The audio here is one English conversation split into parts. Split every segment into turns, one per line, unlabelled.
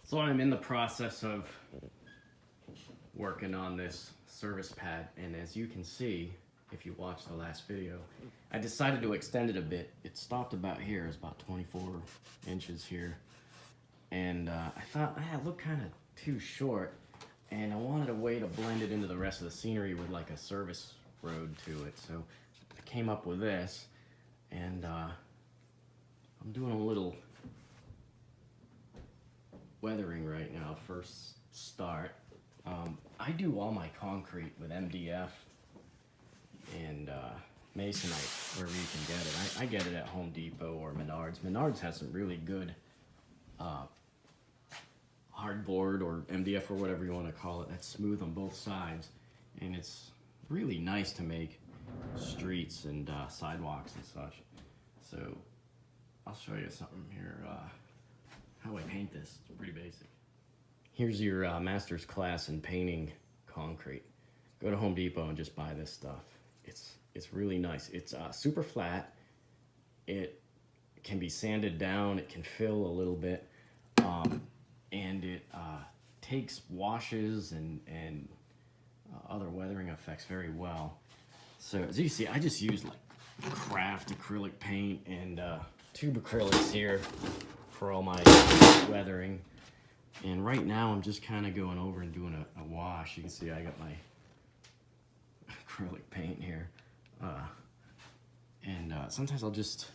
So I'm in the process of working on this service pad, and as you can see, if you watched the last video, I decided to extend it a bit. It stopped about here, it's about 24 inches here, and I thought it looked kind of too short, and I wanted a way to blend it into the rest of the scenery with like a service road to it. So I came up with this, and I'm doing a little weathering right now. First start, I do all my concrete with MDF and masonite wherever you can get it. I get it at Home Depot or Menards. Menards has some really good hardboard or MDF or whatever you want to call it that's smooth on both sides, and it's really nice to make streets and sidewalks and such. So I'll show you something here, how I paint this. It's pretty basic. Here's your master's class in painting concrete. Go to Home Depot and just buy this stuff. It's really nice. It's super flat. It can be sanded down. It can fill a little bit, and it takes washes and other weathering effects very well. So as you see, I just use like craft acrylic paint and tube acrylics here for all my weathering. And right now I'm just kind of going over and doing a wash. You can see I got my acrylic paint here. Sometimes I'll just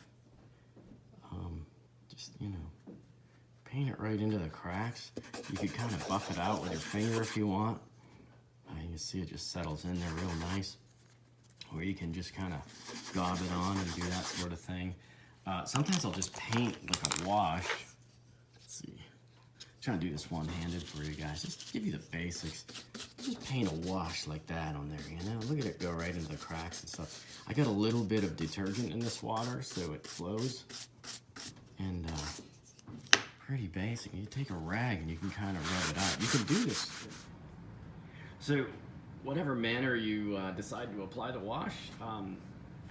you know, paint it right into the cracks. You could kind of buff it out with your finger if you want. You can see it just settles in there real nice. Or you can just kind of gob it on and do that sort of thing. Sometimes I'll just paint like a wash. Let's see. I'm trying to do this one-handed for you guys. Just to give you the basics. Just paint a wash like that on there, you know? Look at it go right into the cracks and stuff. I got a little bit of detergent in this water so it flows. And pretty basic. You take a rag and you can kind of rub it out. You can do this. So whatever manner you decide to apply the wash,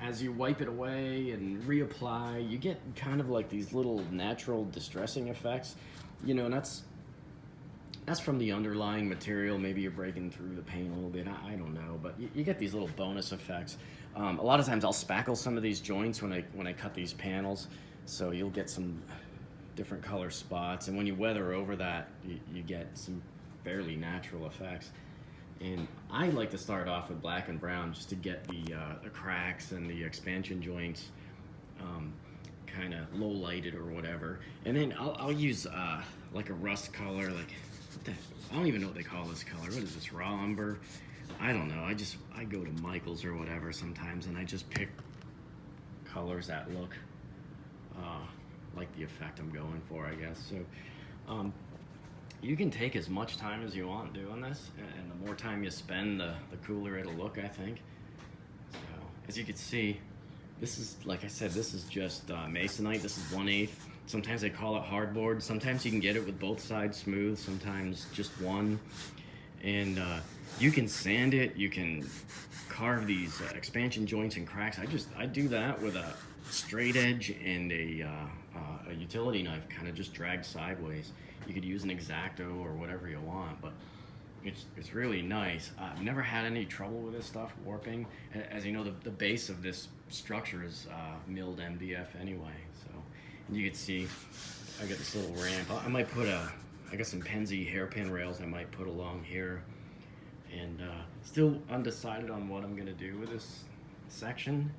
as you wipe it away and reapply, you get kind of like these little natural distressing effects, you know, and that's from the underlying material. Maybe you're breaking through the paint a little bit, I don't know, but you get these little bonus effects. A lot of times I'll spackle some of these joints when I cut these panels, so you'll get some different color spots, and when you weather over that, you get some fairly natural effects. And I like to start off with black and brown just to get the cracks and the expansion joints kind of low lighted or whatever. And then I'll use like a rust color, like I don't even know what they call this color. What is this, raw umber? I don't know. I go to Michael's or whatever sometimes, and I just pick colors that look like the effect I'm going for, I guess. So you can take as much time as you want doing this, and the more time you spend, the cooler it'll look, I think. So, as you can see, this is, like I said, this is just masonite. This is 1/8. Sometimes they call it hardboard. Sometimes you can get it with both sides smooth, sometimes just one. And you can sand it, you can carve these expansion joints and cracks. I do that with a straight edge and a utility knife, kind of just dragged sideways. You could use an X-Acto or whatever you want, but it's really nice. I've never had any trouble with this stuff warping. As you know, the base of this structure is milled MDF anyway. So, and you can see I got this little ramp. I might put I got some Penzi hairpin rails I might put along here, and still undecided on what I'm gonna do with this section.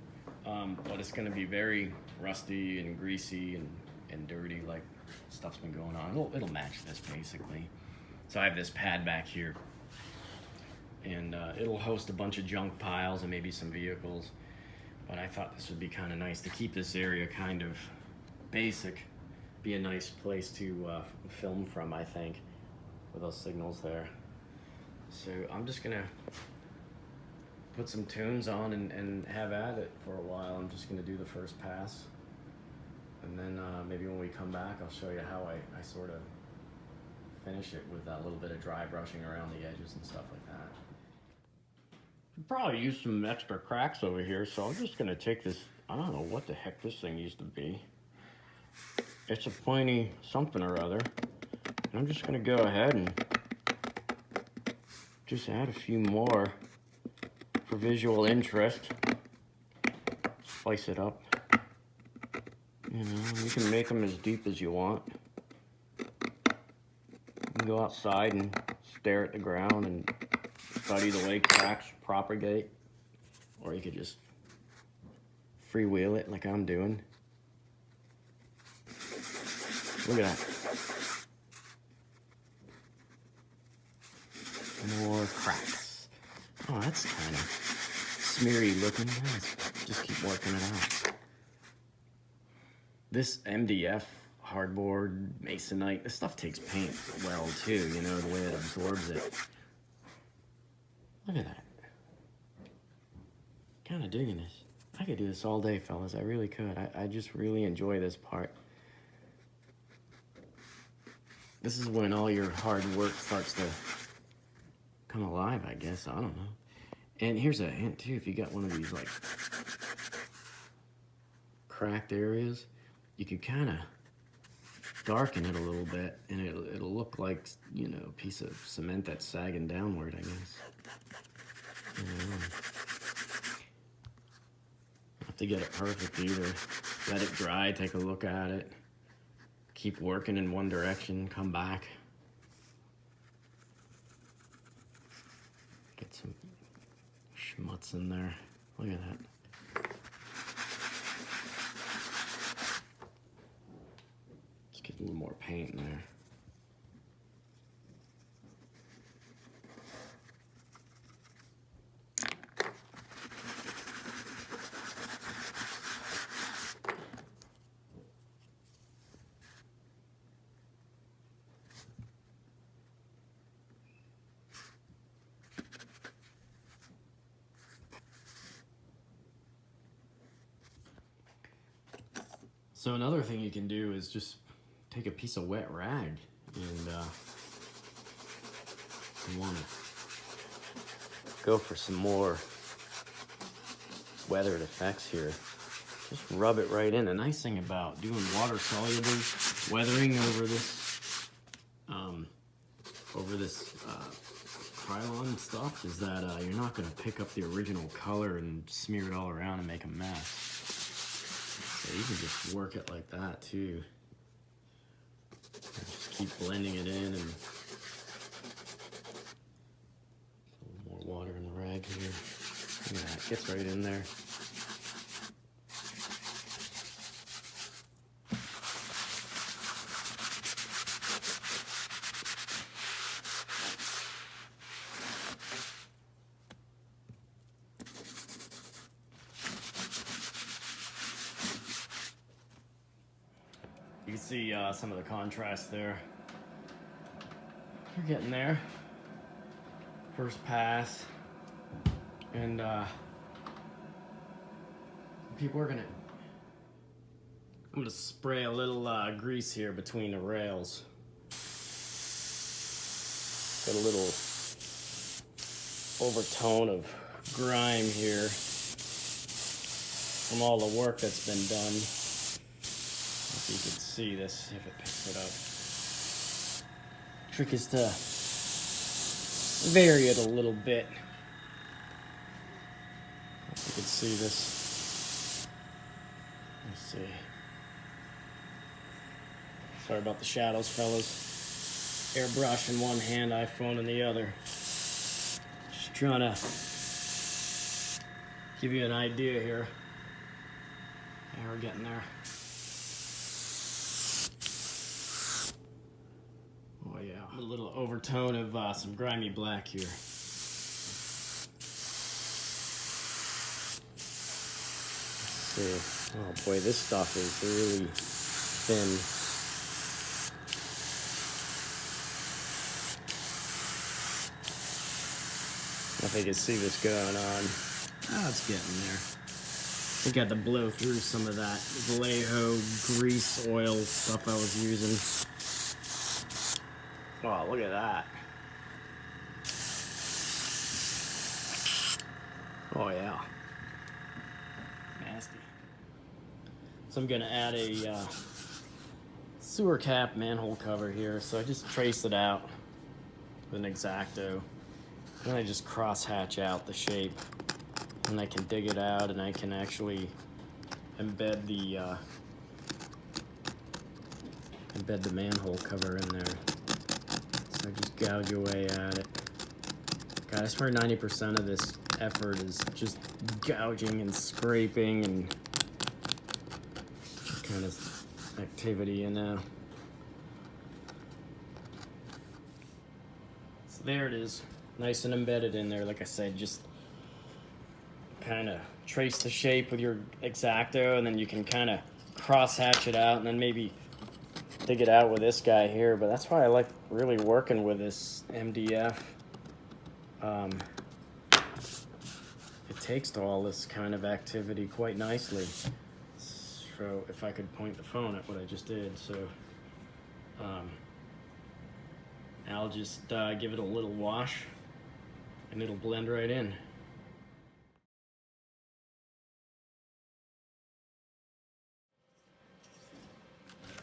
But it's gonna be very rusty and greasy and dirty, like stuff's been going on. It'll match this basically. So I have this pad back here, and it'll host a bunch of junk piles and maybe some vehicles. But I thought this would be kind of nice to keep this area kind of basic, be a nice place to film from, I think, with those signals there. So I'm just gonna put some tunes on and have at it for a while. I'm just gonna do the first pass, and then maybe when we come back, I'll show you how I sort of finish it with a little bit of dry brushing around the edges and stuff like that. Could probably use some extra cracks over here, so I'm just gonna take this, I don't know what the heck this thing used to be. It's a pointy something or other. I'm I'm just gonna go ahead and just add a few more for visual interest. Slice it up. You know, you can make them as deep as you want. You can go outside and stare at the ground and study the way cracks propagate. Or you could just freewheel it like I'm doing. Look at that. More cracks. Oh, that's kind of smeary looking. Let's just keep working it out. This MDF hardboard, masonite, this stuff takes paint well too, you know, the way it absorbs it. Look at that. Kind of digging this. I could do this all day, fellas. I really could. I just really enjoy this part. This is when all your hard work starts to come alive, I guess. I don't know. And here's a hint too. If you got one of these like cracked areas, you can kind of darken it a little bit, and it'll look like, you know, a piece of cement that's sagging downward, I guess. Have to get it perfect either. Let it dry, take a look at it, keep working in one direction, come back. Get some schmutz in there. Look at that. Just get a little more paint in there. So another thing you can do is just take a piece of wet rag and you want to go for some more weathered effects here. Just rub it right in. The nice thing about doing water soluble weathering over this Krylon stuff is that you're not going to pick up the original color and smear it all around and make a mess. So you can just work it like that too. And just keep blending it in, and a little more water in the rag here. Look at that, it gets right in there. You can see some of the contrast there. We're getting there. First pass. And keep working it. I'm gonna spray a little grease here between the rails. Got a little overtone of grime here from all the work that's been done. If you can see this, if it picks it up. Trick is to vary it a little bit. If you can see this. Let's see. Sorry about the shadows, fellas. Airbrush in one hand, iPhone in the other. Just trying to give you an idea here. Yeah, we're getting there. Oh yeah, a little overtone of some grimy black here. Let's see. Oh boy, this stuff is really thin. If you can see this going on. Oh, it's getting there. I got to blow through some of that Vallejo grease oil stuff I was using. Oh, look at that. Oh, yeah. Nasty. So I'm going to add a sewer cap manhole cover here, so I just trace it out with an X-Acto. Then I just cross hatch out the shape, and I can dig it out, and I can actually embed the manhole cover in there. So I just gouge away at it. God, I swear 90% of this effort is just gouging and scraping and kind of activity, you know. So there it is, nice and embedded in there. Like I said, just kind of trace the shape with your X-Acto, and then you can kind of cross hatch it out, and then maybe dig it out with this guy here. But that's why I like really working with this MDF. It takes to all this kind of activity quite nicely. So if I could point the phone at what I just did, so I'll just give it a little wash, and it'll blend right in.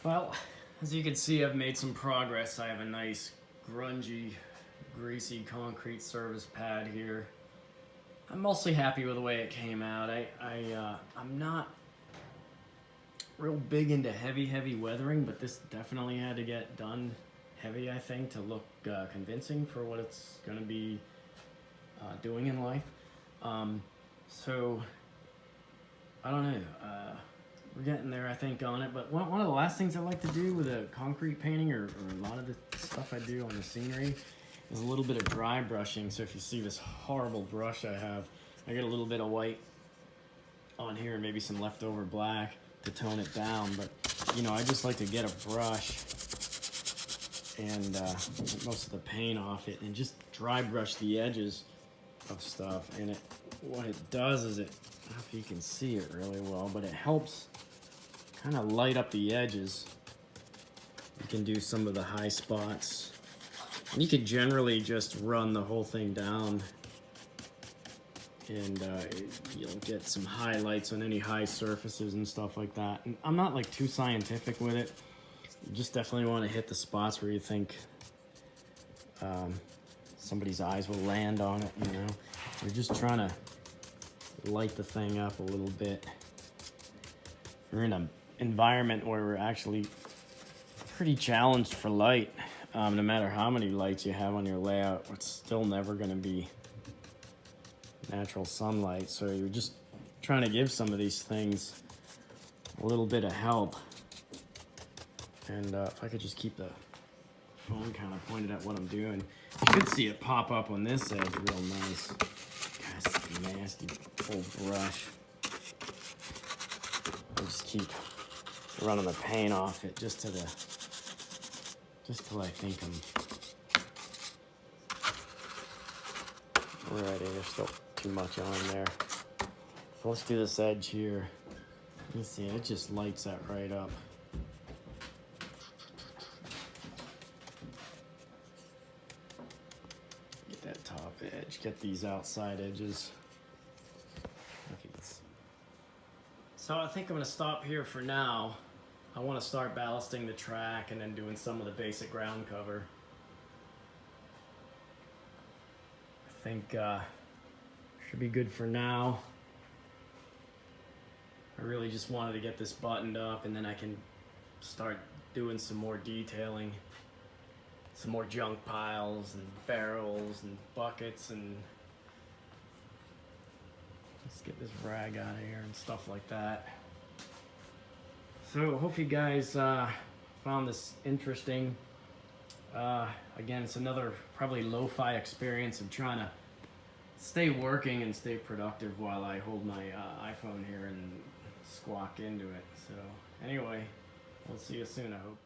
Well, as you can see, I've made some progress. I have a nice grungy, greasy concrete service pad here. I'm mostly happy with the way it came out. I'm not real big into heavy weathering, but this definitely had to get done heavy, I think, to look convincing for what it's going to be doing in life. So I don't know. We're getting there, I think, on it. But one of the last things I like to do with a concrete painting, or a lot of the stuff I do on the scenery, is a little bit of dry brushing. So if you see this horrible brush I have, I get a little bit of white on here and maybe some leftover black to tone it down. But, you know, I just like to get a brush and get most of the paint off it and just dry brush the edges of stuff. And what it does is, I don't know if you can see it really well, but it helps kind of light up the edges. You can do some of the high spots. And you could generally just run the whole thing down, and you'll get some highlights on any high surfaces and stuff like that. And I'm not like too scientific with it. You just definitely want to hit the spots where you think somebody's eyes will land on it, you know. You're just trying to light the thing up a little bit. We're in an environment where we're actually pretty challenged for light. No matter how many lights you have on your layout, it's still never going to be natural sunlight. So you're just trying to give some of these things a little bit of help. And if I could just keep the phone kind of pointed at what I'm doing, you should see it pop up on this edge real nice. God, it's a nasty old brush. I'll just keep running the paint off it just till I think I'm ready. There's still too much on there. So let's do this edge here. You see, it just lights that right up. Get that top edge, get these outside edges. So I think I'm gonna stop here for now. I want to start ballasting the track and then doing some of the basic ground cover. I think should be good for now. I really just wanted to get this buttoned up, and then I can start doing some more detailing, some more junk piles and barrels and buckets, and let's get this rag out of here and stuff like that. So hope you guys found this interesting. Again, it's another probably lo-fi experience of trying to stay working and stay productive while I hold my iPhone here and squawk into it. So anyway, we'll see you soon, I hope.